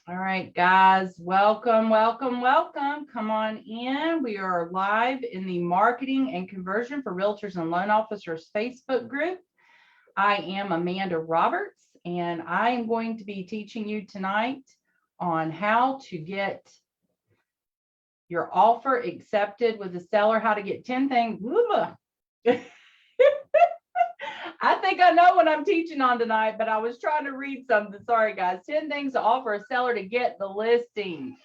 All right, guys, welcome, welcome, welcome. Come on in. We are live in the Marketing and Conversion for Realtors and Loan Officers Facebook group. I am Amanda Roberts, and I am going to be teaching you tonight on how to get your offer accepted with the seller, how to get 10 things. I think I know what I'm teaching on tonight, but I was trying to read something. Sorry, guys. 10 things to offer a seller to get the listing.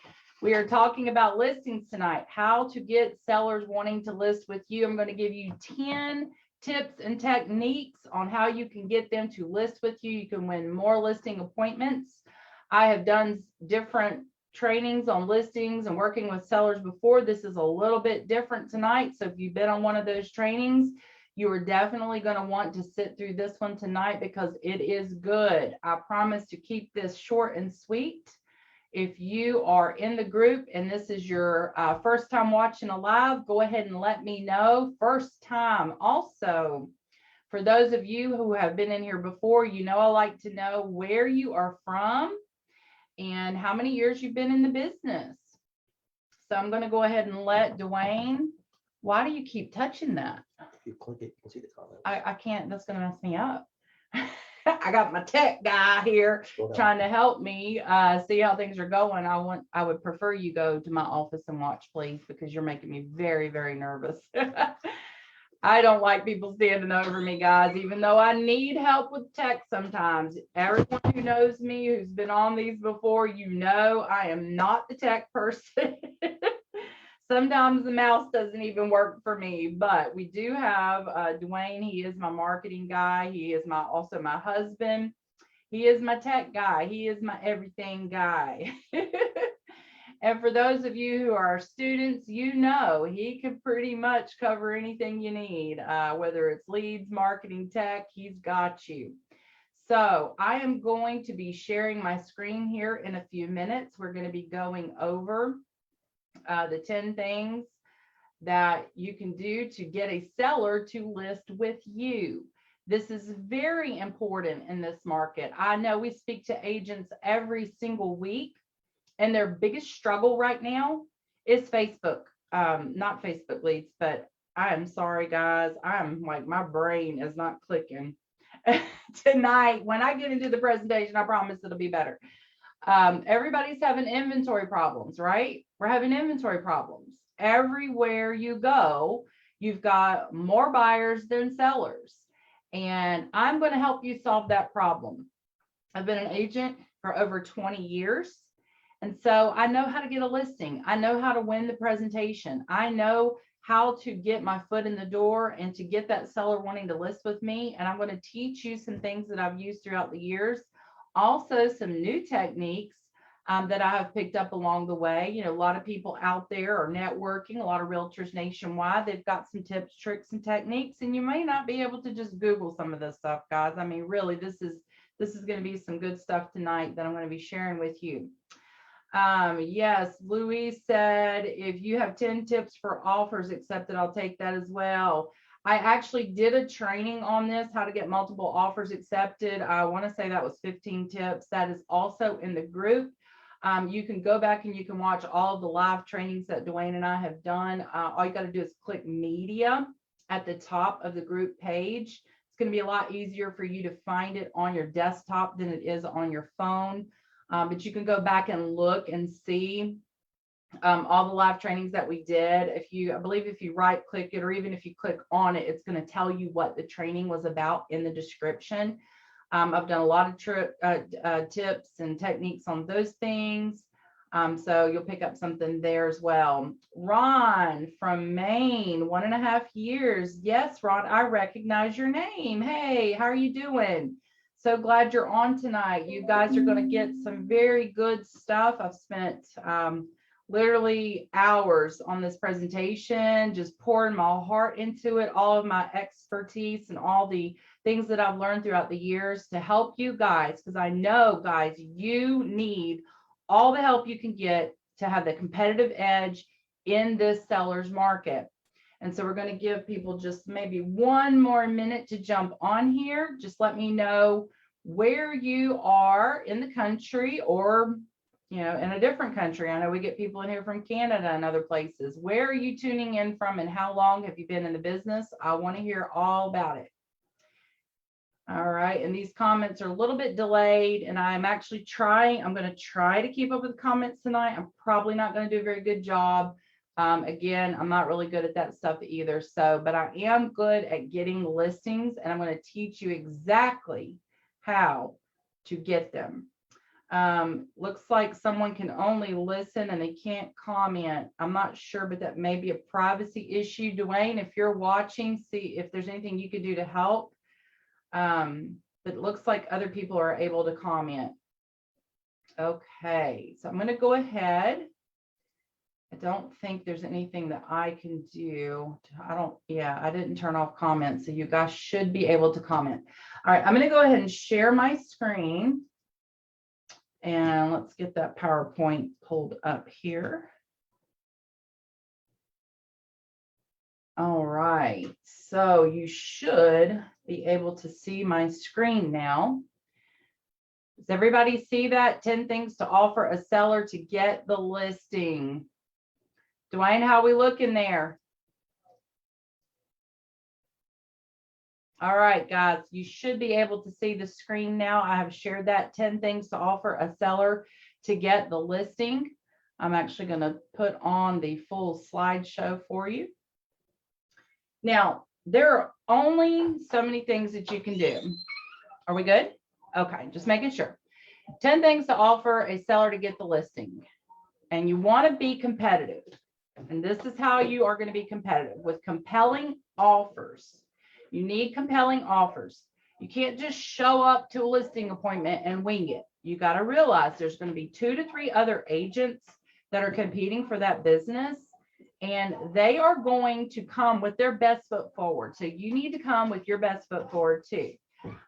We are talking about listings tonight, how to get sellers wanting to list with you. I'm going to give you 10 tips and techniques on how you can get them to list with you. You can win more listing appointments. I have done different trainings on listings and working with sellers before. This is a little bit different tonight. So if you've been on one of those trainings, you are definitely going to want to sit through this one tonight because it is good. I promise to keep this short and sweet. If you are in the group and this is your first time watching a live, go ahead and let me know. First time. Also, for those of you who have been in here before, you know I like to know where you are from and how many years you've been in the business. So I'm going to go ahead and let Dwayne. Why do you keep touching that? If you click it, you can see the comments. I can't. That's going to mess me up. I got my tech guy here trying to help me see how things are going. I would prefer you go to my office and watch, please, because you're making me very, very nervous. I don't like people standing over me, guys, even though I need help with tech sometimes. Everyone who knows me, who's been on these before, you know I am not the tech person. Sometimes the mouse doesn't even work for me, but we do have Dwayne. He is my marketing guy. He is also my husband. He is my tech guy. He is my everything guy. And for those of you who are students, you know he can pretty much cover anything you need, whether it's leads, marketing, tech, he's got you. So I am going to be sharing my screen here in a few minutes. We're going to be going over the 10 things that you can do to get a seller to list with you. This is very important in this market. I know we speak to agents every single week, and their biggest struggle right now is Facebook. Not Facebook leads, but I am sorry, guys. I'm like, my brain is not clicking. Tonight, when I get into the presentation, I promise it'll be better. Everybody's having inventory problems, right? We're having inventory problems. Everywhere you go, you've got more buyers than sellers. And I'm going to help you solve that problem. I've been an agent for over 20 years. And so I know how to get a listing. I know how to win the presentation. I know how to get my foot in the door and to get that seller wanting to list with me. And I'm going to teach you some things that I've used throughout the years. Also, some new techniques that I have picked up along the way. You know, a lot of people out there are networking, a lot of realtors nationwide. They've got some tips, tricks, and techniques, and you may not be able to just Google some of this stuff, guys. I mean, really, this is going to be some good stuff tonight that I'm going to be sharing with you. Yes, Louise said, if you have 10 tips for offers accepted, I'll take that as well. I actually did a training on this, how to get multiple offers accepted. I want to say that was 15 tips. That is also in the group. You can go back and you can watch all of the live trainings that Dwayne and I have done. All you got to do is click media at the top of the group page. It's going to be a lot easier for you to find it on your desktop than it is on your phone. But you can go back and look and see all the live trainings that we did. I believe if you right click it, or even if you click on it, it's going to tell you what the training was about in the description. I've done a lot of tips and techniques on those things. So you'll pick up something there as well. Ron from Maine, 1.5 years. Yes, Ron, I recognize your name. Hey, how are you doing? So glad you're on tonight. You guys are going to get some very good stuff. I've spent literally hours on this presentation, just pouring my heart into it, all of my expertise and all the things that I've learned throughout the years to help you guys, because I know, guys, you need all the help you can get to have the competitive edge in this seller's market. And so we're going to give people just maybe one more minute to jump on here. Just let me know where you are in the country, or you know, in a different country. I know we get people in here from Canada and other places. Where are you tuning in from and how long have you been in the business? I want to hear all about it. All right, and these comments are a little bit delayed, and I'm actually I'm going to try to keep up with the comments tonight. I'm probably not going to do a very good job. Again, I'm not really good at that stuff either. So, but I am good at getting listings, and I'm going to teach you exactly how to get them. Looks like someone can only listen and they can't comment. I'm not sure, but that may be a privacy issue. Dwayne, if you're watching, see if there's anything you could do to help. But it looks like other people are able to comment. Okay, so I'm going to go ahead. I don't think there's anything that I can do. I didn't turn off comments, so you guys should be able to comment. All right, I'm going to go ahead and share my screen. And let's get that PowerPoint pulled up here. All right, so you should be able to see my screen now. Does everybody see that? 10 things to offer a seller to get the listing. Dwayne, how we looking there? All right, guys, you should be able to see the screen now. I have shared that 10 things to offer a seller to get the listing. I'm actually going to put on the full slideshow for you. Now, there are only so many things that you can do. Are we good? Okay, just making sure. 10 things to offer a seller to get the listing. And you want to be competitive. And this is how you are going to be competitive with compelling offers. You need compelling offers. You can't just show up to a listing appointment and wing it. You got to realize there's going to be 2 to 3 other agents that are competing for that business, and they are going to come with their best foot forward. So you need to come with your best foot forward too.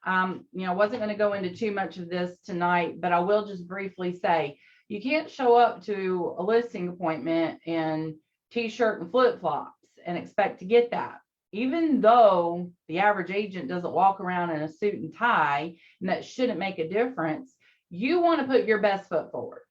I wasn't going to go into too much of this tonight, but I will just briefly say, you can't show up to a listing appointment in t-shirt and flip-flops and expect to get that. Even though the average agent doesn't walk around in a suit and tie, and that shouldn't make a difference, you want to put your best foot forward.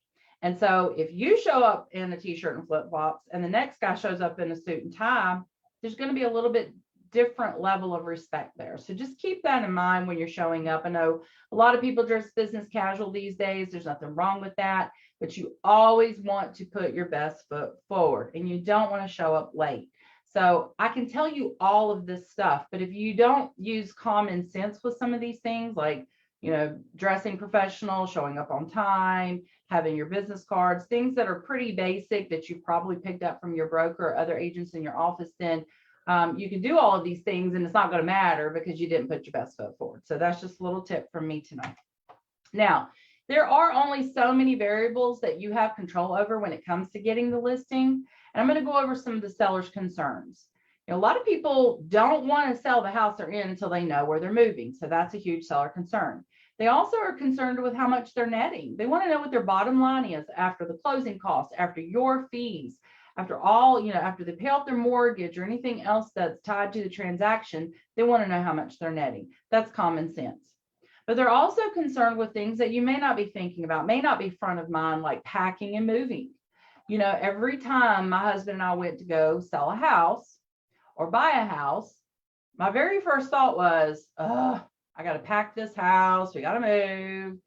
And so if you show up in a t-shirt and flip-flops and the next guy shows up in a suit and tie, there's going to be a little bit different level of respect there. So just keep that in mind when you're showing up. I know a lot of people dress business casual these days. There's nothing wrong with that, but you always want to put your best foot forward, and you don't want to show up late. So I can tell you all of this stuff, but if you don't use common sense with some of these things, like, dressing professional, showing up on time, having your business cards, things that are pretty basic that you probably picked up from your broker or other agents in your office, then you can do all of these things and it's not going to matter because you didn't put your best foot forward. So that's just a little tip from me tonight. Now, there are only so many variables that you have control over when it comes to getting the listing. And I'm going to go over some of the seller's concerns. A lot of people don't want to sell the house they're in until they know where they're moving. So that's a huge seller concern. They also are concerned with how much they're netting. They want to know what their bottom line is after the closing costs, after your fees, after all, after they pay off their mortgage or anything else that's tied to the transaction. They want to know how much they're netting. That's common sense. But they're also concerned with things that you may not be thinking about, may not be front of mind, like packing and moving. Every time my husband and I went to go sell a house or buy a house, my very first thought was, I got to pack this house. We got to move,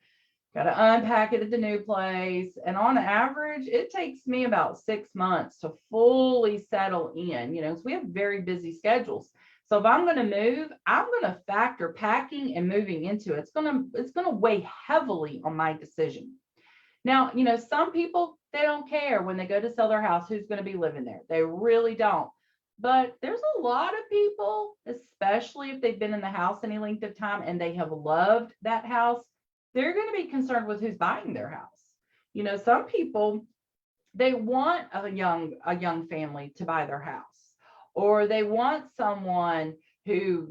got to unpack it at the new place. And on average, it takes me about 6 months to fully settle in, because we have very busy schedules. So if I'm going to move, I'm going to factor packing and moving into it. It's going to weigh heavily on my decision. Now, some people, they don't care when they go to sell their house who's going to be living there. They really don't. But there's a lot of people, especially if they've been in the house any length of time and they have loved that house, they're going to be concerned with who's buying their house. Some people, they want a young family to buy their house, or they want someone who,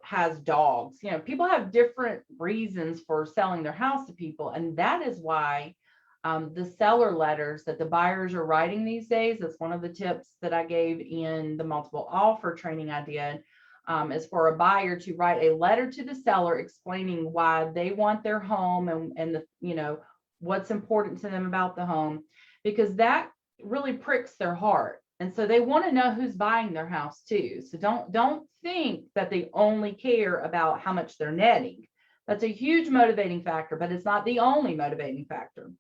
has dogs. People have different reasons for selling their house to people. And that is why the seller letters that the buyers are writing these days, that's one of the tips that I gave in the multiple offer training I did, is for a buyer to write a letter to the seller explaining why they want their home and the, what's important to them about the home, because that really pricks their heart. And so they want to know who's buying their house too. So don't think that they only care about how much they're netting. That's a huge motivating factor, but it's not the only motivating factor.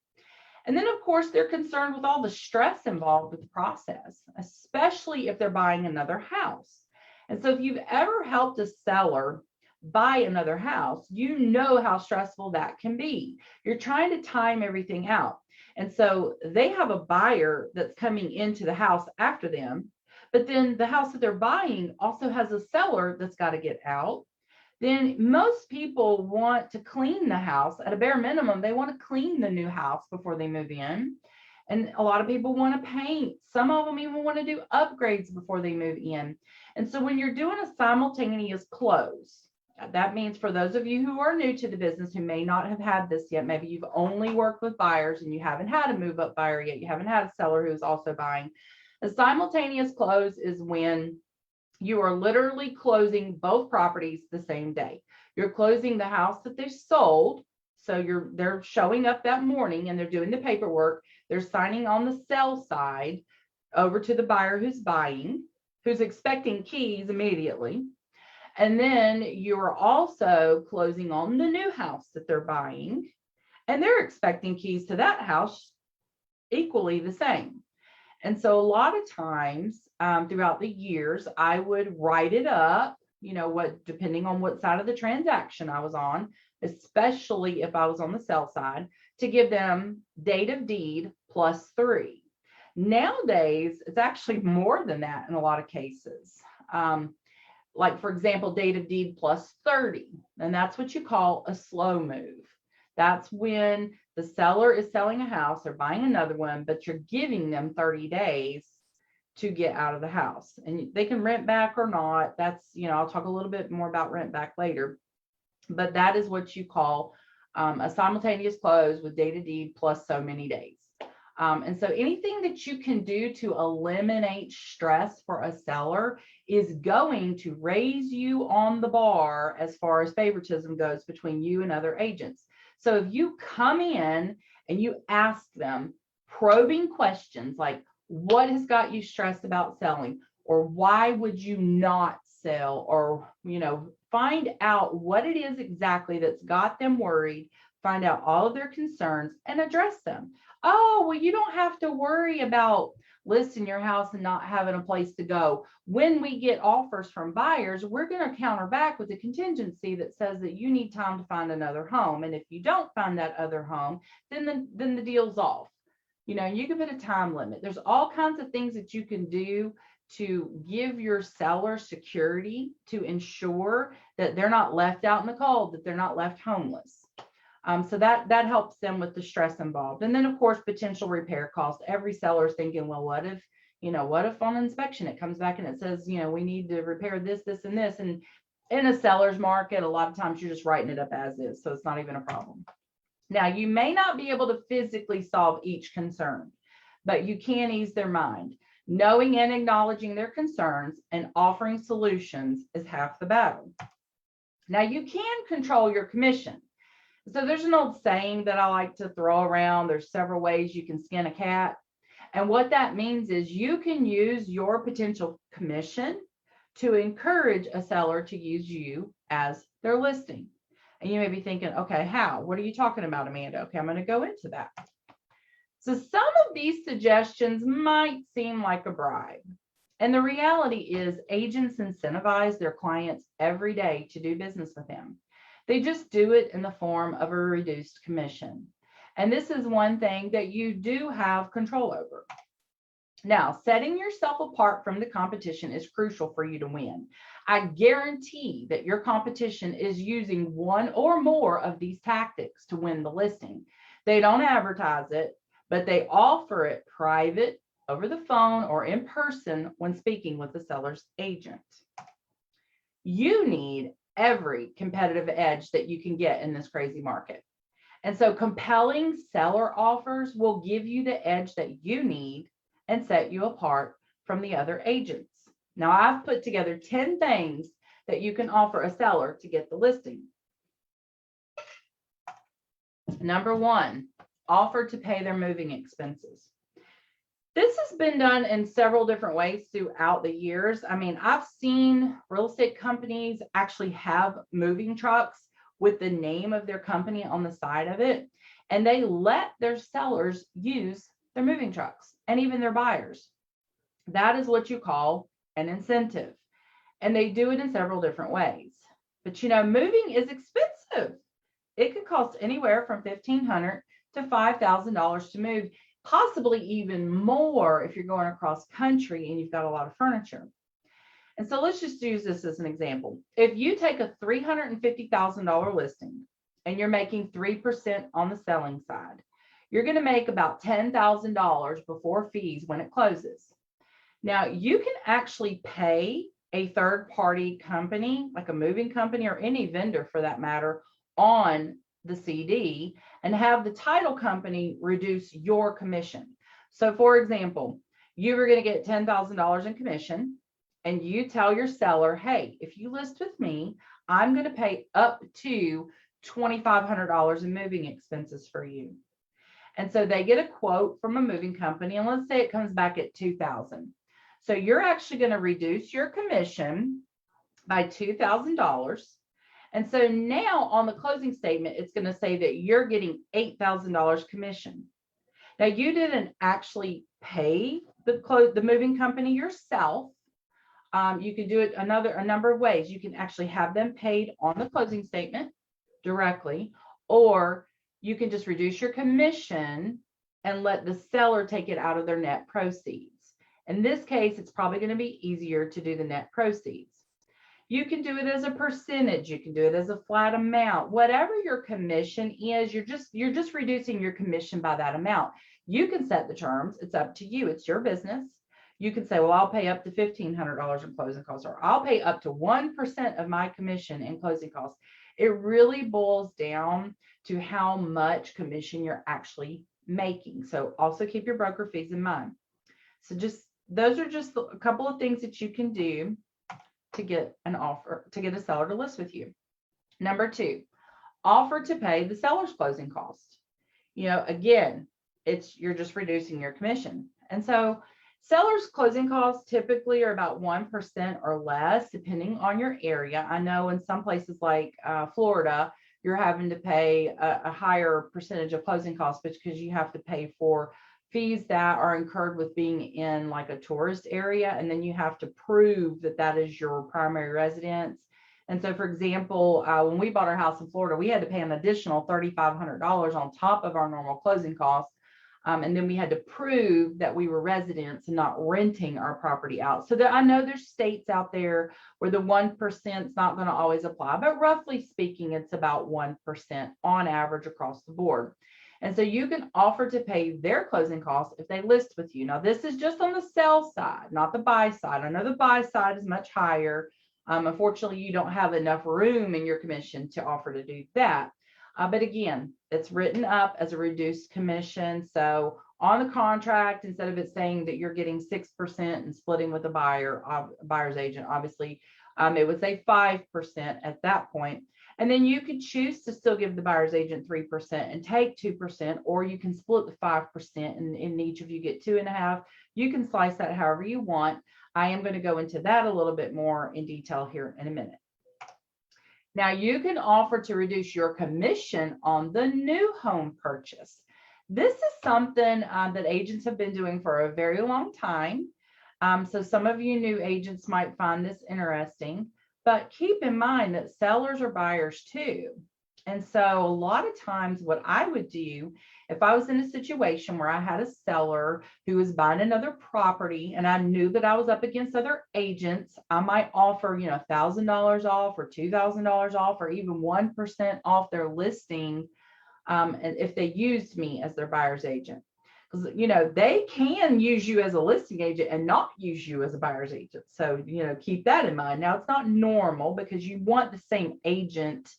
And then, of course, they're concerned with all the stress involved with the process, especially if they're buying another house. And so if you've ever helped a seller buy another house, you know how stressful that can be. You're trying to time everything out. And so they have a buyer that's coming into the house after them, but then the house that they're buying also has a seller that's got to get out. Then most people want to clean the house at a bare minimum. They want to clean the new house before they move in. And a lot of people want to paint. Some of them even want to do upgrades before they move in. And so when you're doing a simultaneous close, that means for those of you who are new to the business, who may not have had this yet, maybe you've only worked with buyers and you haven't had a move up buyer yet, you haven't had a seller who's also buying. A simultaneous close is when you are literally closing both properties the same day. You're closing the house that they sold. So they're showing up that morning and they're doing the paperwork. They're signing on the sell side over to the buyer who's buying, who's expecting keys immediately. And then you're also closing on the new house that they're buying, and they're expecting keys to that house equally the same. And so a lot of times throughout the years, I would write it up, depending on what side of the transaction I was on, especially if I was on the sell side, to give them date of deed +3. Nowadays, it's actually more than that in a lot of cases. Like, for example, date of deed +30, and that's what you call a slow move. That's when the seller is selling a house, they're buying another one, but you're giving them 30 days to get out of the house. And they can rent back or not. That's, I'll talk a little bit more about rent back later. But that is what you call a simultaneous close with date of deed plus so many days. And so anything that you can do to eliminate stress for a seller is going to raise you on the bar as far as favoritism goes between you and other agents. So if you come in and you ask them probing questions like, what has got you stressed about selling? Or why would you not sell? Or, find out what it is exactly that's got them worried, find out all of their concerns and address them. Oh, well, you don't have to worry about listing your house and not having a place to go. When we get offers from buyers, we're going to counter back with a contingency that says that you need time to find another home. And if you don't find that other home, then the deal's off. You can put a time limit. There's all kinds of things that you can do to give your seller security to ensure that they're not left out in the cold, that they're not left homeless. So that helps them with the stress involved. And then, of course, potential repair costs. Every seller is thinking, well, what if on inspection it comes back and it says, we need to repair this, this, and this. And in a seller's market, a lot of times you're just writing it up as is. So it's not even a problem. Now, you may not be able to physically solve each concern, but you can ease their mind. Knowing and acknowledging their concerns and offering solutions is half the battle. Now, you can control your commission. So there's an old saying that I like to throw around. There's several ways you can skin a cat. And what that means is you can use your potential commission to encourage a seller to use you as their listing. And you may be thinking, okay, how? What are you talking about, Amanda? Okay, I'm going to go into that. So some of these suggestions might seem like a bribe. And the reality is agents incentivize their clients every day to do business with them. They just do it in the form of a reduced commission. And this is one thing that you do have control over. Now, setting yourself apart from the competition is crucial for you to win. I guarantee that your competition is using one or more of these tactics to win the listing. They don't advertise it, but they offer it private, over the phone, or in person when speaking with the seller's agent. You need every competitive edge that you can get in this crazy market. And so compelling seller offers will give you the edge that you need and set you apart from the other agents. Now, I've put together 10 things that you can offer a seller to get the listing. Number one, offer to pay their moving expenses. This has been done in several different ways throughout the years. I mean, I've seen real estate companies actually have moving trucks with the name of their company on the side of it, and they let their sellers use their moving trucks and even their buyers. That is what you call an incentive, and they do it in several different ways. But moving is expensive. It could cost anywhere from $1,500 to $5,000 to move, possibly even more if you're going across country and you've got a lot of furniture. And so let's just use this as an example. If you take a $350,000 listing and you're making 3% on the selling side, you're going to make about $10,000 before fees when it closes. Now, you can actually pay a third-party company, like a moving company or any vendor for that matter, on the CD and have the title company reduce your commission. So for example, you were going to get $10,000 in commission and you tell your seller, hey, if you list with me, I'm going to pay up to $2,500 in moving expenses for you. And so they get a quote from a moving company, and let's say it comes back at $2,000. So you're actually going to reduce your commission by $2,000. And so now on the closing statement, it's going to say that you're getting $8,000 commission. Now you didn't actually pay the moving company yourself. You can do it a number of ways. You can actually have them paid on the closing statement directly, or you can just reduce your commission and let the seller take it out of their net proceeds. In this case, it's probably going to be easier to do the net proceeds. You can do it as a percentage. You can do it as a flat amount. Whatever your commission is, you're just reducing your commission by that amount. You can set the terms. It's up to you. It's your business. You can say, well, I'll pay up to $1,500 in closing costs, or I'll pay up to 1% of my commission in closing costs. It really boils down to how much commission you're actually making. So also keep your broker fees in mind. So those are just a couple of things that you can do to get an offer, to get a seller to list with you. Number 2, offer to pay the seller's closing cost. Again, you're just reducing your commission. And so sellers' closing costs typically are about 1% or less, depending on your area. I know in some places like Florida, you're having to pay a higher percentage of closing costs because you have to pay for fees that are incurred with being in like a tourist area, and then you have to prove that that is your primary residence. And so, for example, when we bought our house in Florida, we had to pay an additional $3,500 on top of our normal closing costs. And then we had to prove that we were residents and not renting our property out. So I know there's states out there where the 1% is not going to always apply, but roughly speaking, it's about 1% on average across the board. And so you can offer to pay their closing costs if they list with you. Now, this is just on the sell side, not the buy side. I know the buy side is much higher. Unfortunately, you don't have enough room in your commission to offer to do that. But again, it's written up as a reduced commission. So on the contract, instead of it saying that you're getting 6% and splitting with a buyer's agent, obviously, it would say 5% at that point. And then you could choose to still give the buyer's agent 3% and take 2%, or you can split the 5% and each of you get 2.5%. You can slice that however you want. I am going to go into that a little bit more in detail here in a minute. Now, you can offer to reduce your commission on the new home purchase. This is something that agents have been doing for a very long time. So some of you new agents might find this interesting, but keep in mind that sellers are buyers too. And so a lot of times what I would do, if I was in a situation where I had a seller who was buying another property and I knew that I was up against other agents, I might offer, $1,000 off or $2,000 off or even 1% off their listing. And if they used me as their buyer's agent, because, they can use you as a listing agent and not use you as a buyer's agent. So, keep that in mind. Now, it's not normal because you want the same agent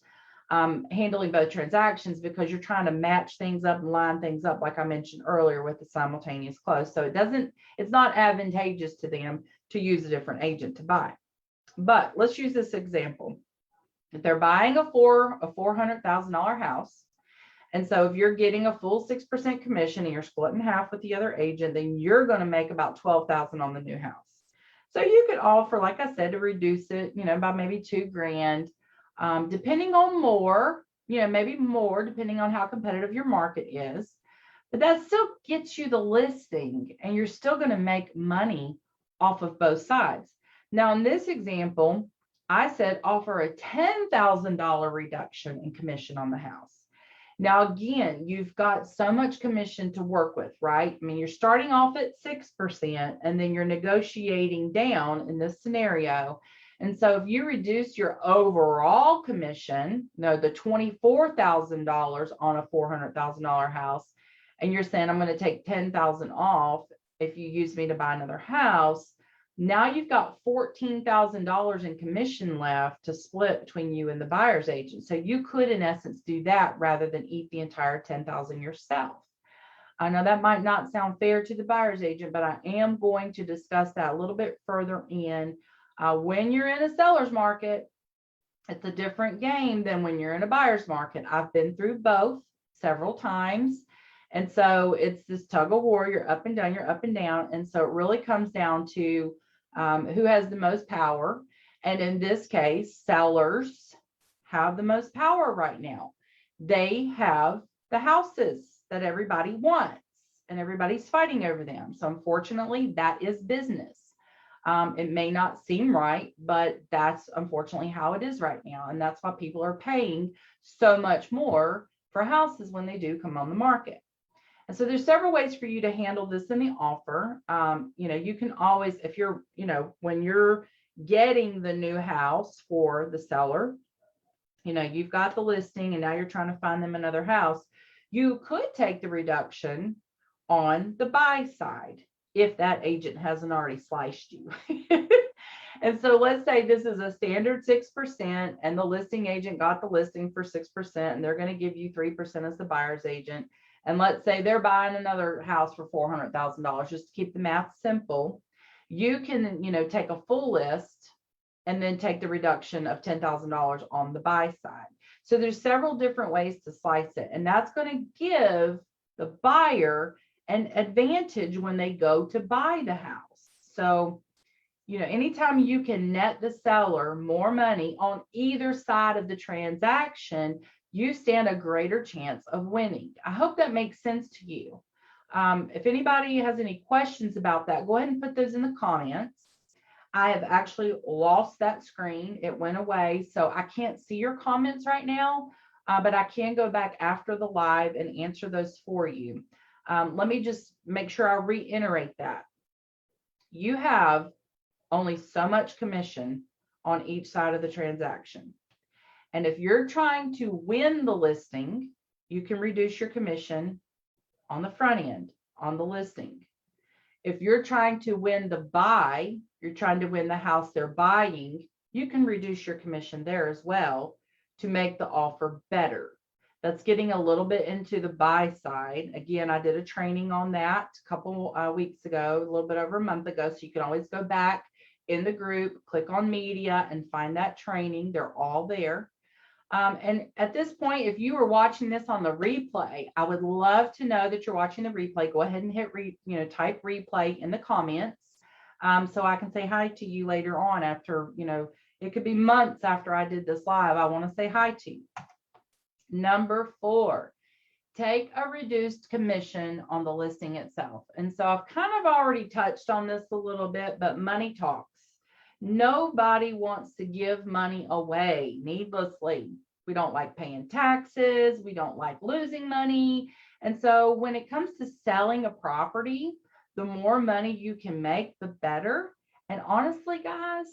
handling both transactions because you're trying to match things up and line things up, like I mentioned earlier with the simultaneous close. So it's not advantageous to them to use a different agent to buy. But let's use this example. If they're buying a $400,000 house And so if you're getting a full 6% commission and you're splitting half with the other agent, then you're going to make about 12,000 on the new house. So you could offer, like I said, to reduce it, by maybe $2,000, depending on more, maybe more, depending on how competitive your market is. But that still gets you the listing, and you're still going to make money off of both sides. Now, in this example, I said offer a $10,000 reduction in commission on the house. Now, again, you've got so much commission to work with, right? I mean, you're starting off at 6% and then you're negotiating down in this scenario. And so if you reduce your overall commission, the $24,000 on a $400,000 house, and you're saying, I'm going to take 10,000 off if you use me to buy another house, now you've got $14,000 in commission left to split between you and the buyer's agent. So you could, in essence, do that rather than eat the entire $10,000 yourself. I know that might not sound fair to the buyer's agent, but I am going to discuss that a little bit further in. When you're in a seller's market, it's a different game than when you're in a buyer's market. I've been through both several times. And so it's this tug of war. You're up and down, you're up and down. And so it really comes down to who has the most power. And in this case, sellers have the most power right now. They have the houses that everybody wants and everybody's fighting over them. So unfortunately, that is business. It may not seem right, but that's unfortunately how it is right now. And that's why people are paying so much more for houses when they do come on the market. And so there's several ways for you to handle this in the offer. You can always, if you're, when you're getting the new house for the seller, you've got the listing and now you're trying to find them another house. You could take the reduction on the buy side if that agent hasn't already sliced you. And so let's say this is a standard 6% and the listing agent got the listing for 6% and they're going to give you 3% as the buyer's agent. And let's say they're buying another house for $400,000, just to keep the math simple. You can, take a full list and then take the reduction of $10,000 on the buy side. So there's several different ways to slice it. And that's going to give the buyer an advantage when they go to buy the house. So, anytime you can net the seller more money on either side of the transaction, you stand a greater chance of winning. I hope that makes sense to you. If anybody has any questions about that, go ahead and put those in the comments. I have actually lost that screen. It went away, so I can't see your comments right now, but I can go back after the live and answer those for you. Let me just make sure I reiterate that. You have only so much commission on each side of the transaction. And if you're trying to win the listing, you can reduce your commission on the front end, on the listing. If you're trying to win the buy, you're trying to win the house they're buying, you can reduce your commission there as well to make the offer better. That's getting a little bit into the buy side. Again, I did a training on that a couple weeks ago, a little bit over a month ago. So you can always go back in the group, click on media and find that training. They're all there. And at this point, if you were watching this on the replay, I would love to know that you're watching the replay. Go ahead and hit type replay in the comments, so I can say hi to you later on after, it could be months after I did this live. I want to say hi to you. Number 4, take a reduced commission on the listing itself. And so I've kind of already touched on this a little bit, but money talks. Nobody wants to give money away needlessly. We don't like paying taxes. We don't like losing money. And so when it comes to selling a property, the more money you can make, the better. And honestly, guys,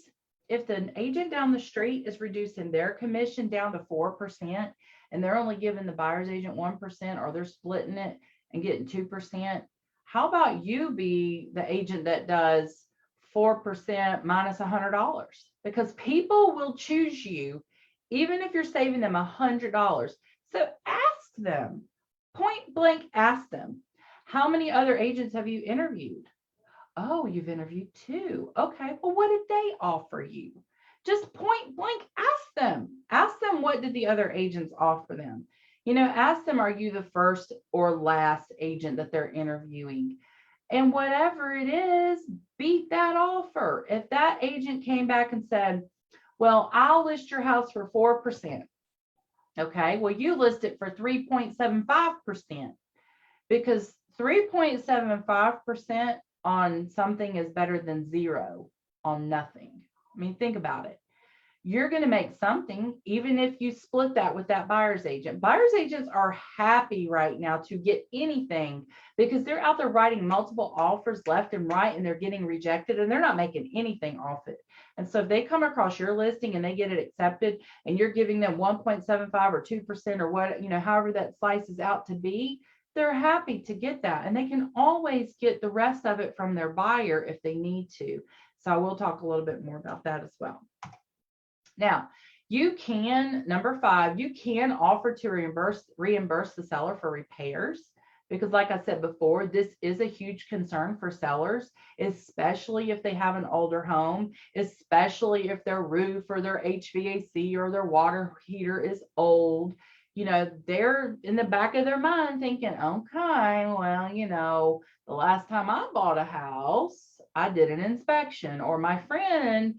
if the agent down the street is reducing their commission down to 4% and they're only giving the buyer's agent 1%, or they're splitting it and getting 2%, how about you be the agent that does 4% minus $100? Because people will choose you even if you're saving them $100. So ask them, point blank, ask them, how many other agents have you interviewed? Oh, you've interviewed 2. Okay, well, what did they offer you? Just point blank, ask them what did the other agents offer them? Ask them, are you the first or last agent that they're interviewing? And whatever it is, beat that offer. If that agent came back and said, well, I'll list your house for 4%. Okay, well, you list it for 3.75% because 3.75% on something is better than zero on nothing. I mean, think about it. You're going to make something, even if you split that with that buyer's agent. Buyer's agents are happy right now to get anything because they're out there writing multiple offers left and right, and they're getting rejected, and they're not making anything off it. And so if they come across your listing and they get it accepted, and you're giving them 1.75 or 2% or what, however that slices out to be, they're happy to get that. And they can always get the rest of it from their buyer if they need to. So I will talk a little bit more about that as well. Now, you can, number 5, you can offer to reimburse the seller for repairs, because like I said before, this is a huge concern for sellers, especially if they have an older home, especially if their roof or their HVAC or their water heater is old. They're in the back of their mind thinking, okay, well, the last time I bought a house, I did an inspection, or my friend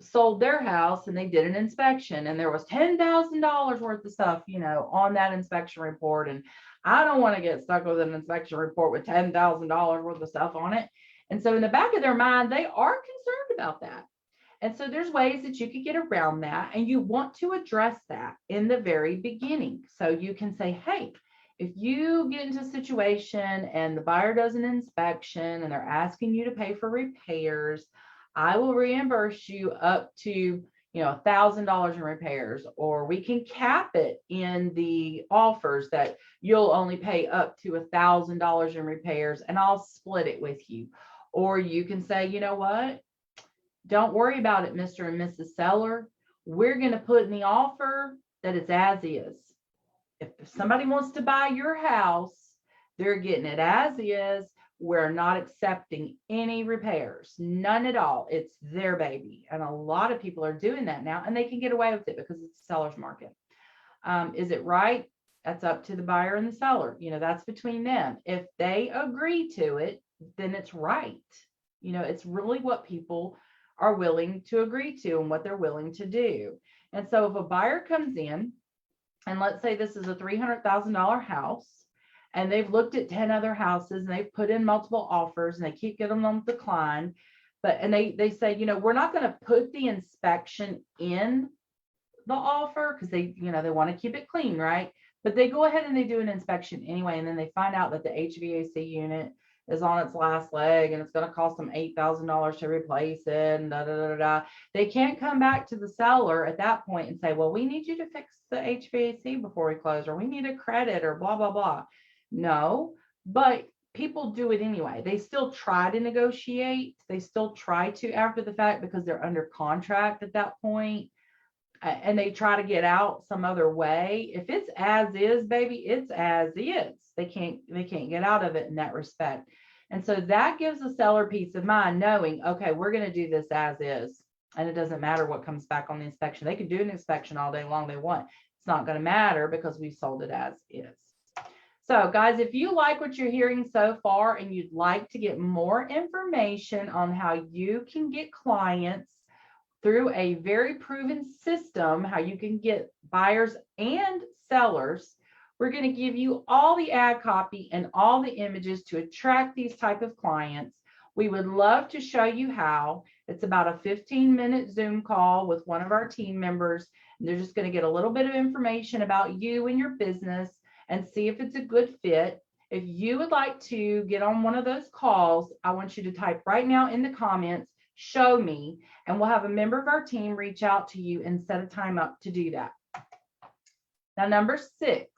sold their house and they did an inspection and there was $10,000 worth of stuff, on that inspection report. And I don't want to get stuck with an inspection report with $10,000 worth of stuff on it. And so in the back of their mind, they are concerned about that. And so there's ways that you could get around that, and you want to address that in the very beginning. So you can say, hey, if you get into a situation and the buyer does an inspection and they're asking you to pay for repairs, I will reimburse you up to, $1,000 in repairs, or we can cap it in the offers that you'll only pay up to $1,000 in repairs and I'll split it with you. Or you can say, you know what? Don't worry about it, Mr. and Mrs. Seller. We're going to put in the offer that it's as is. If somebody wants to buy your house, they're getting it as is. We're not accepting any repairs, none at all. It's their baby. And a lot of people are doing that now, and they can get away with it because it's a seller's market. Is it right? That's up to the buyer and the seller. That's between them. If they agree to it, then it's right. It's really what people are willing to agree to and what they're willing to do. And so if a buyer comes in, and let's say this is a $300,000 house, and they've looked at 10 other houses and they've put in multiple offers and they keep getting them declined, and they say, we're not going to put the inspection in the offer because they want to keep it clean, right? But they go ahead and they do an inspection anyway, and then they find out that the HVAC unit is on its last leg and it's going to cost them $8,000 to replace it, and They can't come back to the seller at that point and say, well, we need you to fix the HVAC before we close, or we need a credit, or blah, blah, blah. No, but people do it anyway. They still try to negotiate. They still try to after the fact because they're under contract at that point, and they try to get out some other way. If it's as is, baby, it's as is. They can't get out of it in that respect. And so that gives the seller peace of mind knowing, okay, we're going to do this as is. And it doesn't matter what comes back on the inspection. They can do an inspection all day long they want. It's not going to matter because we sold it as is. So guys, if you like what you're hearing so far and you'd like to get more information on how you can get clients through a very proven system, how you can get buyers and sellers, we're going to give you all the ad copy and all the images to attract these type of clients. We would love to show you how. It's about a 15-minute Zoom call with one of our team members. And they're just going to get a little bit of information about you and your business and see if it's a good fit. If you would like to get on one of those calls, I want you to type right now in the comments, show me, and we'll have a member of our team reach out to you and set a time up to do that. Now, number 6,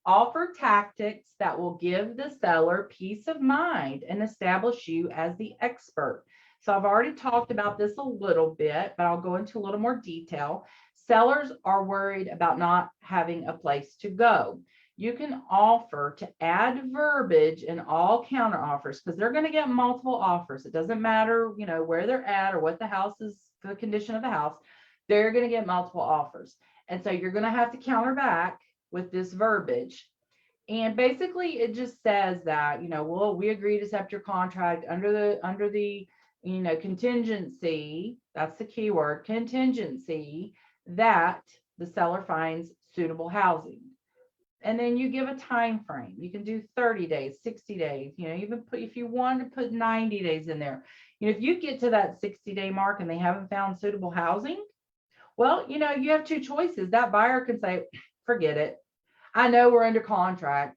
offer tactics that will give the seller peace of mind and establish you as the expert. So I've already talked about this a little bit, but I'll go into a little more detail. Sellers are worried about not having a place to go. You can offer to add verbiage in all counter offers because they're going to get multiple offers. It doesn't matter, where they're at or what the house is, the condition of the house. They're going to get multiple offers. And so you're going to have to counter back with this verbiage. And basically it just says that, well, we agree to accept your contract under the contingency, that's the key word, contingency, that the seller finds suitable housing. And then you give a time frame. You can do 30 days, 60 days, even put, if you want to put 90 days in there. If you get to that 60-day mark and they haven't found suitable housing, well, you have two choices. That buyer can say, forget it. I know we're under contract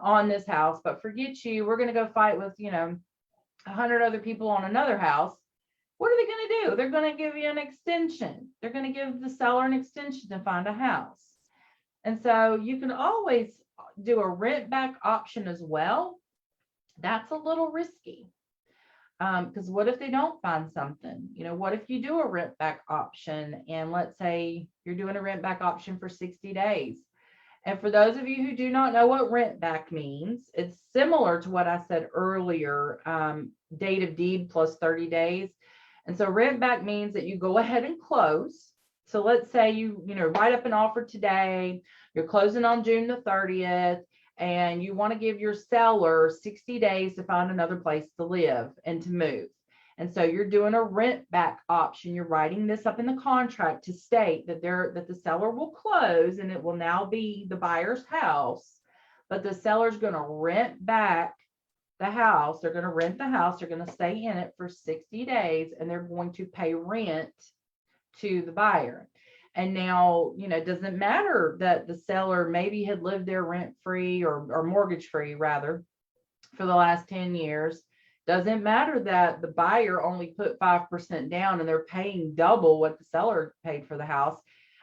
on this house, but forget you. We're going to go fight with, 100 other people on another house. What are they going to do? They're going to give you an extension. They're going to give the seller an extension to find a house. And so you can always do a rent back option as well. That's a little risky. Because what if they don't find something? What if you do a rent back option and let's say you're doing a rent back option for 60 days? And for those of you who do not know what rent back means, it's similar to what I said earlier, date of deed plus 30 days. And so rent back means that you go ahead and close. So let's say you write up an offer today, you're closing on June the 30th, and you want to give your seller 60 days to find another place to live and to move. And so you're doing a rent back option. You're writing this up in the contract to state that the seller will close and it will now be the buyer's house, but the seller's going to rent back the house. They're going to rent the house. They're going to stay in it for 60 days and they're going to pay rent to the buyer. And now, it doesn't matter that the seller maybe had lived there rent free or mortgage free rather for the last 10 years. Doesn't matter that the buyer only put 5% down and they're paying double what the seller paid for the house.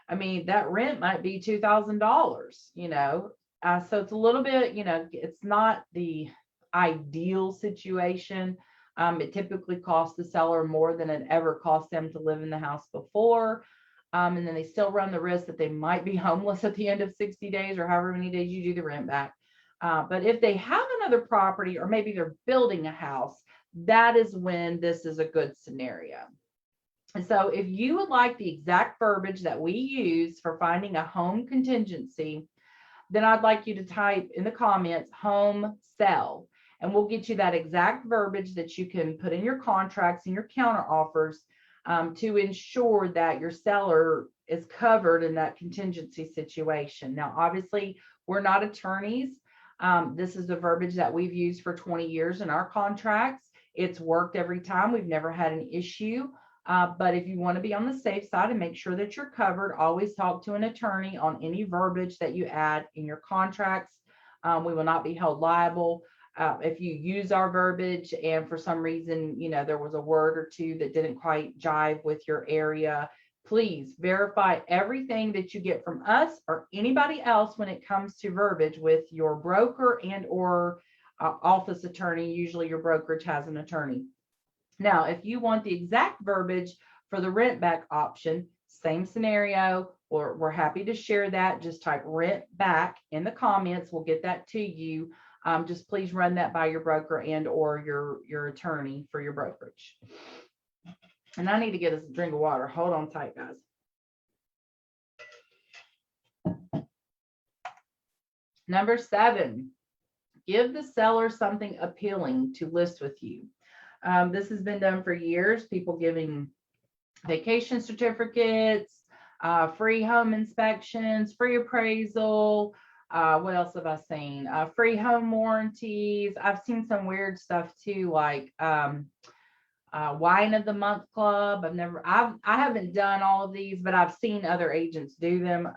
I mean, that rent might be $2,000, so it's a little bit, it's not the ideal situation. It typically costs the seller more than it ever cost them to live in the house before. And then they still run the risk that they might be homeless at the end of 60 days or however many days you do the rent back. But if they have another property or maybe they're building a house, that is when this is a good scenario. And so if you would like the exact verbiage that we use for finding a home contingency, then I'd like you to type in the comments home sell, and we'll get you that exact verbiage that you can put in your contracts and your counter offers to ensure that your seller is covered in that contingency situation. Now, obviously, we're not attorneys. This is the verbiage that we've used for 20 years in our contracts. It's worked every time. We've never had an issue. But if you want to be on the safe side and make sure that you're covered, always talk to an attorney on any verbiage that you add in your contracts. We will not be held liable. If you use our verbiage and for some reason, there was a word or two that didn't quite jive with your area, please verify everything that you get from us or anybody else when it comes to verbiage with your broker and or office attorney. Usually your brokerage has an attorney. Now, if you want the exact verbiage for the rent back option, same scenario, or we're happy to share that. Just type rent back in the comments. We'll get that to you. Just please run that by your broker and or your attorney for your brokerage. And I need to get us a drink of water. Hold on tight, guys. Number 7, give the seller something appealing to list with you. This has been done for years. People giving vacation certificates, free home inspections, free appraisal. What else have I seen? Free home warranties. I've seen some weird stuff too, like wine of the month club. I haven't done all of these, but I've seen other agents do them.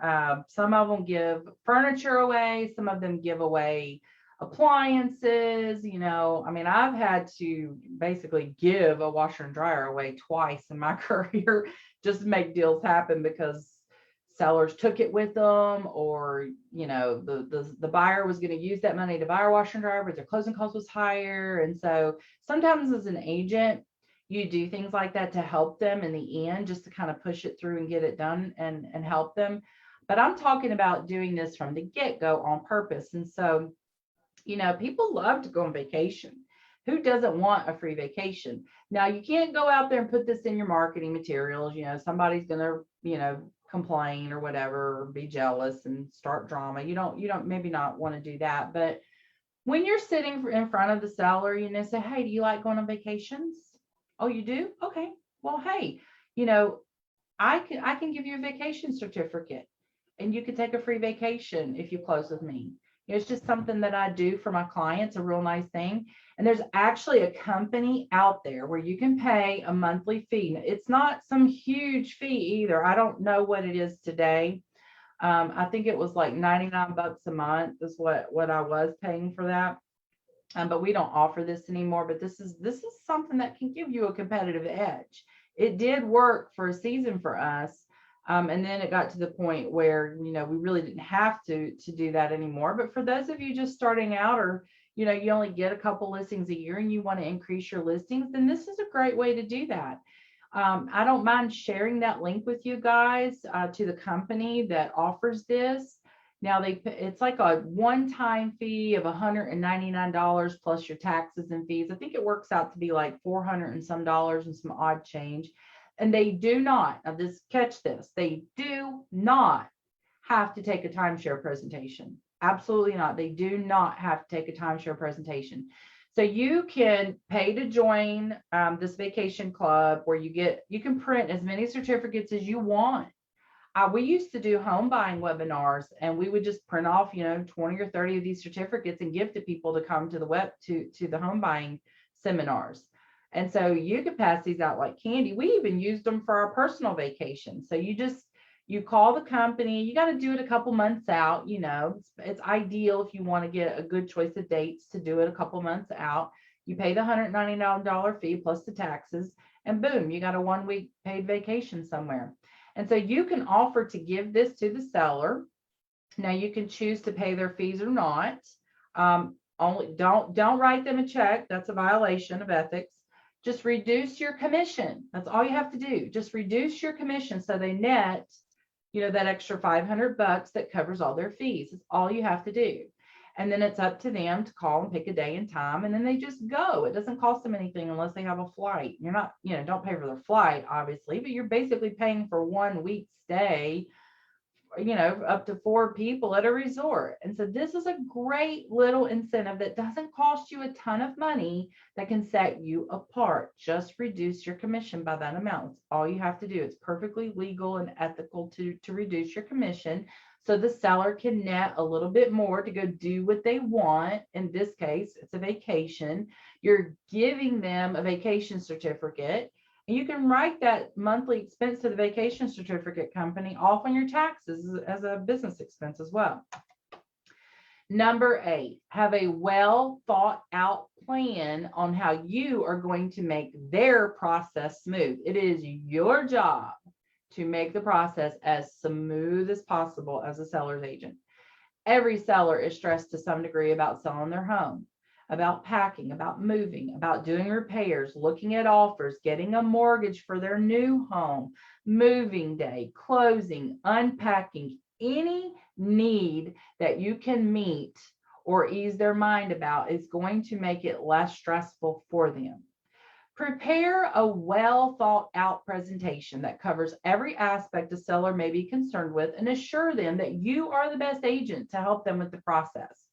Some of them give furniture away. Some of them give away appliances. I've had to basically give a washer and dryer away twice in my career just to make deals happen because sellers took it with them, or the buyer was going to use that money to buy a washer and dryer, but their closing cost was higher. And so sometimes as an agent, you do things like that to help them in the end, just to kind of push it through and get it done and help them. But I'm talking about doing this from the get-go on purpose. And so, people love to go on vacation. Who doesn't want a free vacation? Now, you can't go out there and put this in your marketing materials. Somebody's going to, complain or whatever, or be jealous and start drama. You don't maybe not want to do that. But when you're sitting in front of the seller, say, hey, do you like going on vacations? Oh, you do? Okay. Well, hey, I can give you a vacation certificate and you can take a free vacation if you close with me. It's just something that I do for my clients, a real nice thing. And there's actually a company out there where you can pay a monthly fee. It's not some huge fee either. I don't know what it is today. I think it was like 99 bucks a month is what I was paying for that. But we don't offer this anymore. But this is something that can give you a competitive edge. It did work for a season for us. And then it got to the point where, we really didn't have to do that anymore. But for those of you just starting out, or, you only get a couple listings a year and you want to increase your listings, then this is a great way to do that. I don't mind sharing that link with you guys to the company that offers this. Now it's like a one-time fee of $199 plus your taxes and fees. I think it works out to be like $400 and some dollars and some odd change. And they do not, now catch this, they do not have to take a timeshare presentation. Absolutely not. They do not have to take a timeshare presentation. So you can pay to join this vacation club where you can print as many certificates as you want. We used to do home buying webinars, and we would just print off, 20 or 30 of these certificates and give to people to come to the home buying seminars. And so you could pass these out like candy. We even used them for our personal vacation. So you call the company, you got to do it a couple months out. It's ideal if you want to get a good choice of dates to do it a couple months out. You pay the $199 fee plus the taxes, and boom, you got a 1 week paid vacation somewhere. And so you can offer to give this to the seller. Now you can choose to pay their fees or not. Only don't write them a check. That's a violation of ethics. Just reduce your commission. That's all you have to do. Just reduce your commission so they net, that extra $500 that covers all their fees. It's all you have to do. And then it's up to them to call and pick a day and time, and then they just go. It doesn't cost them anything unless they have a flight. You're not, don't pay for their flight, obviously, but you're basically paying for 1 week stay, up to 4 people at a resort. And so this is a great little incentive that doesn't cost you a ton of money that can set you apart. Just reduce your commission by that amount. That's all you have to do. It's perfectly legal and ethical to reduce your commission, so the seller can net a little bit more to go do what they want. In this case, it's a vacation. You're giving them a vacation certificate, and you can write that monthly expense to the vacation certificate company off on your taxes as a business expense as well. Number 8, have a well thought out plan on how you are going to make their process smooth. It is your job to make the process as smooth as possible as a seller's agent. Every seller is stressed to some degree about selling their home, about packing, about moving, about doing repairs, looking at offers, getting a mortgage for their new home, moving day, closing, unpacking. Any need that you can meet or ease their mind about is going to make it less stressful for them. Prepare a well thought out presentation that covers every aspect a seller may be concerned with, and assure them that you are the best agent to help them with the process.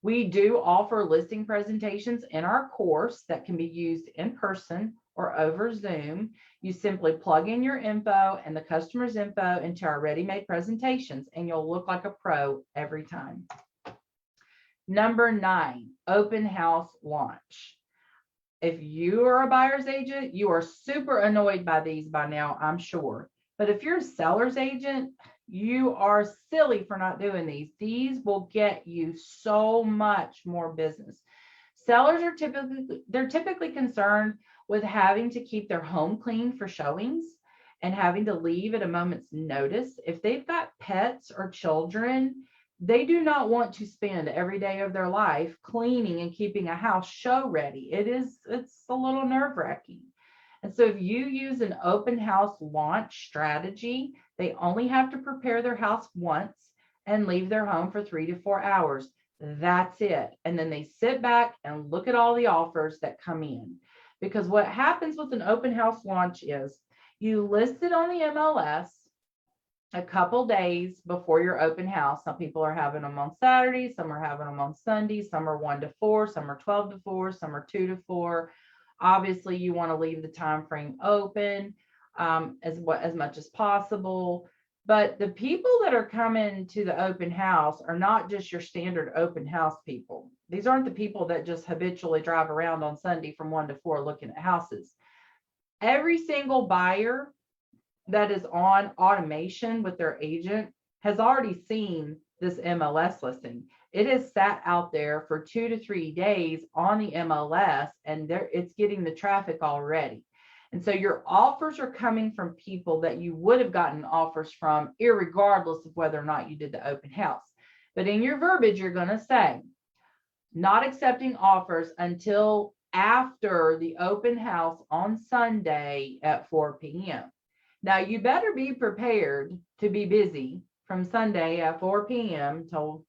We do offer listing presentations in our course that can be used in person or over Zoom. You simply plug in your info and the customer's info into our ready-made presentations, and you'll look like a pro every time. Number 9, open house launch. If you are a buyer's agent, you are super annoyed by these by now, I'm sure. But if you're a seller's agent, you are silly for not doing these. These will get you so much more business. Sellers are typically concerned with having to keep their home clean for showings and having to leave at a moment's notice. If they've got pets or children, they do not want to spend every day of their life cleaning and keeping a house show ready. It's a little nerve-wracking. And so if you use an open house launch strategy, they only have to prepare their house once and leave their home for 3 to 4 hours. That's it. And then they sit back and look at all the offers that come in. Because what happens with an open house launch is you list it on the MLS, a couple days before your open house. Some people are having them on Saturday, some are having them on Sunday, some are 1 to 4, some are 12 to 4, some are 2 to 4. Obviously, you want to leave the time frame open as much as possible. But the people that are coming to the open house are not just your standard open house people. These aren't the people that just habitually drive around on Sunday from 1 to 4 looking at houses. Every single buyer that is on automation with their agent has already seen this MLS listing. It is sat out there for 2 to 3 days on the MLS, and it's getting the traffic already. And so your offers are coming from people that you would have gotten offers from, irregardless of whether or not you did the open house. But in your verbiage, you're going to say, not accepting offers until after the open house on Sunday at 4 p.m. Now, you better be prepared to be busy from Sunday at 4 p.m. till,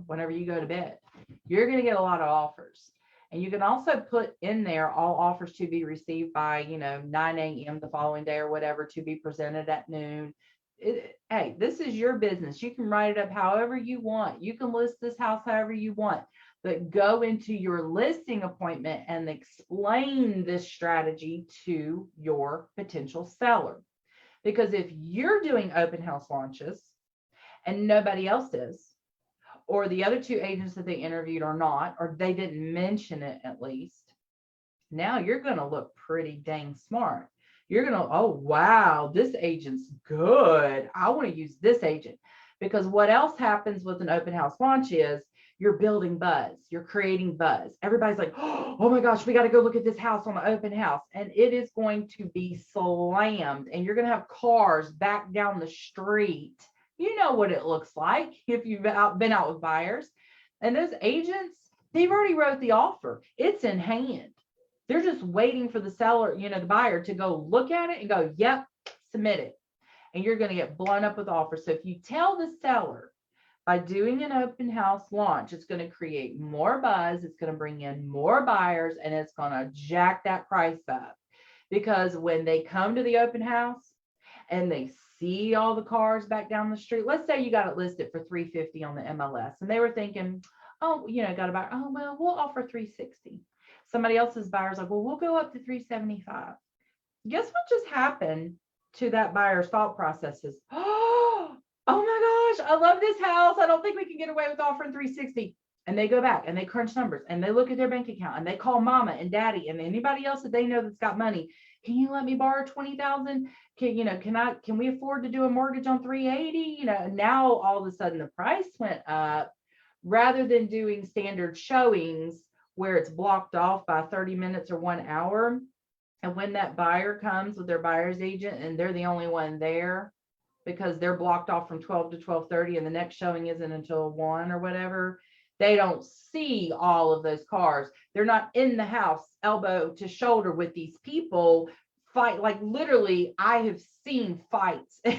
whenever you go to bed. You're going to get a lot of offers. And you can also put in there all offers to be received by, 9 a.m. the following day or whatever, to be presented at noon. Hey, this is your business. You can write it up however you want. You can list this house however you want. But go into your listing appointment and explain this strategy to your potential seller. Because if you're doing open house launches and nobody else is, or the other 2 agents that they interviewed are not, or they didn't mention it at least, now you're going to look pretty dang smart. You're going to, oh, wow, this agent's good. I want to use this agent. Because what else happens with an open house launch is you're building buzz. You're creating buzz. Everybody's like, oh my gosh, we got to go look at this house on the open house. And it is going to be slammed. And you're going to have cars back down the street. You know what it looks like if you've been out with buyers. And those agents, they've already wrote the offer. It's in hand. They're just waiting for the seller, the buyer, to go look at it and go, yep, submit it. And you're going to get blown up with offers. So if you tell the seller, by doing an open house launch, it's going to create more buzz, it's going to bring in more buyers, and it's going to jack that price up. Because when they come to the open house and they see all the cars back down the street, let's say you got it listed for $350 on the MLS, and they were thinking, oh, got a buyer, oh, well, we'll offer $360. Somebody else's buyer's like, well, we'll go up to $375. Guess what just happened to that buyer's thought processes? Oh my gosh, I love this house. I don't think we can get away with offering $360. And they go back and they crunch numbers and they look at their bank account and they call mama and daddy and anybody else that they know that's got money. Can you let me borrow $20,000? Can we afford to do a mortgage on $380? Now all of a sudden the price went up, rather than doing standard showings where it's blocked off by 30 minutes or 1 hour. And when that buyer comes with their buyer's agent and they're the only one there, because they're blocked off from 12 to 12:30 and the next showing isn't until 1 or whatever, they don't see all of those cars. They're not in the house elbow to shoulder with these people fight. Like literally, I have seen fights in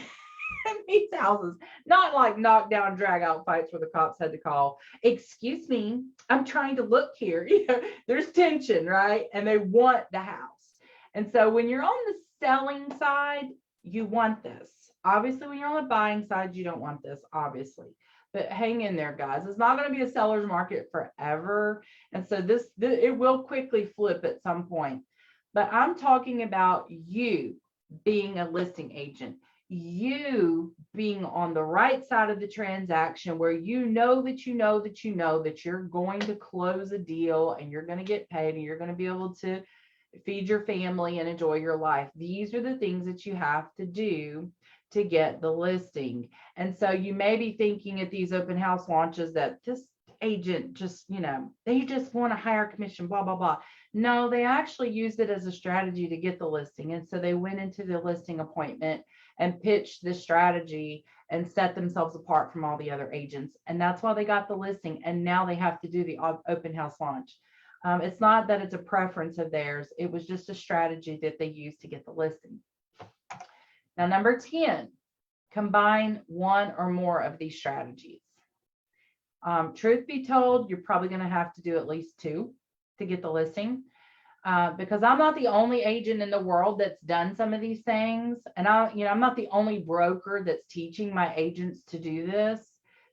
these houses, not like knockdown, drag out fights where the cops had to call, excuse me, I'm trying to look here. There's tension, right? And they want the house. And so when you're on the selling side, you want this. Obviously, when you're on the buying side, you don't want this, obviously. But hang in there, guys. It's not going to be a seller's market forever. And so it will quickly flip at some point. But I'm talking about you being a listing agent, you being on the right side of the transaction where you know that you're going to close a deal and you're going to get paid and you're going to be able to feed your family and enjoy your life. These are the things that you have to do to get the listing. And so you may be thinking at these open house launches that this agent just, they just want a higher commission, blah, blah, blah. No, they actually used it as a strategy to get the listing. And so they went into the listing appointment and pitched this strategy and set themselves apart from all the other agents. And that's why they got the listing. And now they have to do the open house launch. It's not that it's a preference of theirs. It was just a strategy that they used to get the listing. Now, number 10, combine one or more of these strategies. Truth be told, you're probably going to have to do at least 2 to get the listing. because I'm not the only agent in the world that's done some of these things. And I'm not the only broker that's teaching my agents to do this.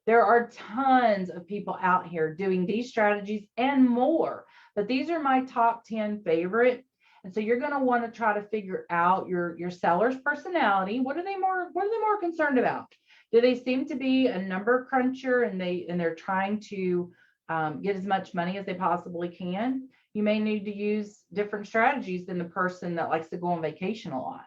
There are tons of people out here doing these strategies and more, but these are my top 10 favorite. And so you're going to want to try to figure out your seller's personality. What are they more concerned about? Do they seem to be a number cruncher and they're trying to get as much money as they possibly can? You may need to use different strategies than the person that likes to go on vacation a lot.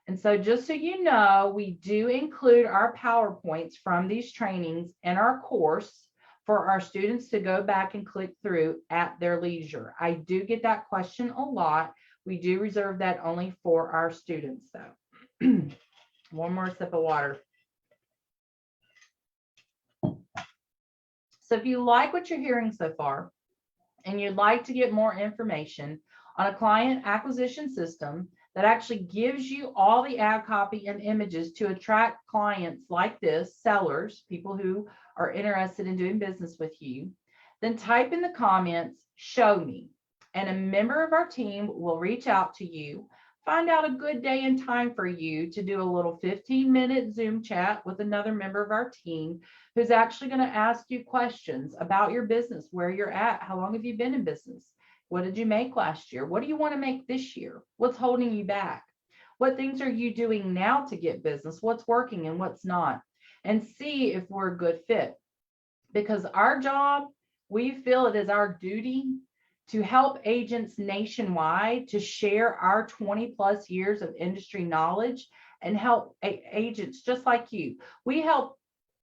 And so just so you know, we do include our PowerPoints from these trainings in our course for our students to go back and click through at their leisure. I do get that question a lot. We do reserve that only for our students though. One more sip of water. So if you like what you're hearing so far, and you'd like to get more information on a client acquisition system that actually gives you all the ad copy and images to attract clients like this, sellers, people who are interested in doing business with you, then type in the comments, "Show me," and a member of our team will reach out to you, find out a good day and time for you to do a little 15-minute Zoom chat with another member of our team who's actually going to ask you questions about your business, where you're at, how long have you been in business, what did you make last year, what do you want to make this year, what's holding you back, what things are you doing now to get business, what's working and what's not, and see if we're a good fit. Because our job, we feel it is our duty to help agents nationwide to share our 20+ years of industry knowledge and help agents just like you. We help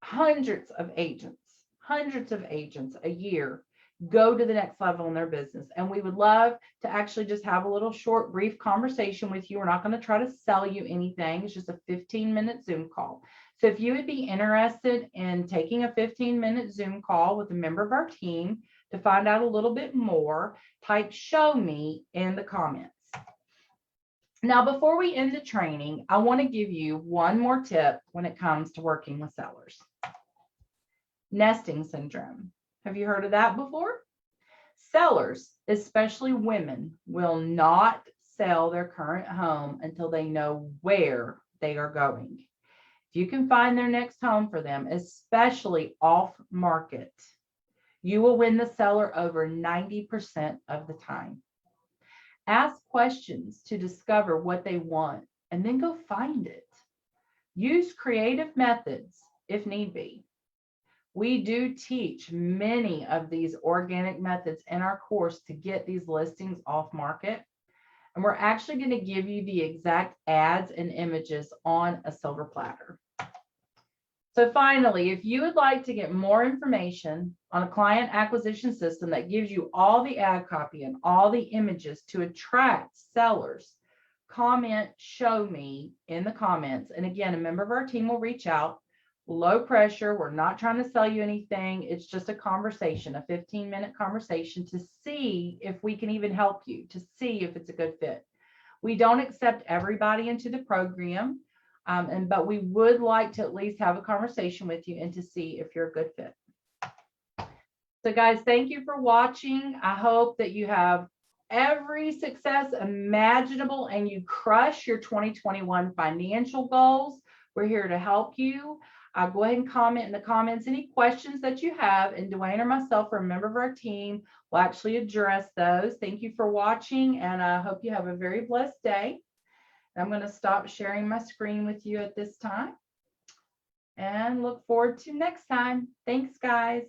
hundreds of agents a year go to the next level in their business. And we would love to actually just have a little short, brief conversation with you. We're not going to try to sell you anything. It's just a 15-minute Zoom call. So if you would be interested in taking a 15-minute Zoom call with a member of our team to find out a little bit more, type "show me" in the comments. Now, before we end the training, I want to give you one more tip when it comes to working with sellers. Nesting syndrome. Have you heard of that before? Sellers, especially women, will not sell their current home until they know where they are going. If you can find their next home for them, especially off market, you will win the seller over 90% of the time. Ask questions to discover what they want and then go find it. Use creative methods if need be. We do teach many of these organic methods in our course to get these listings off market. And we're actually going to give you the exact ads and images on a silver platter. So finally, if you would like to get more information on a client acquisition system that gives you all the ad copy and all the images to attract sellers, comment "show me" in the comments. And again, a member of our team will reach out. Low pressure. We're not trying to sell you anything. It's just a conversation, a 15-minute conversation to see if we can even help you, to see if it's a good fit. We don't accept everybody into the program. But we would like to at least have a conversation with you and to see if you're a good fit. So guys, thank you for watching. I hope that you have every success imaginable and you crush your 2021 financial goals. We're here to help you. Go ahead and comment in the comments any questions that you have, and Dwayne or myself or a member of our team will actually address those. Thank you for watching, and I hope you have a very blessed day. I'm going to stop sharing my screen with you at this time and look forward to next time. Thanks, guys.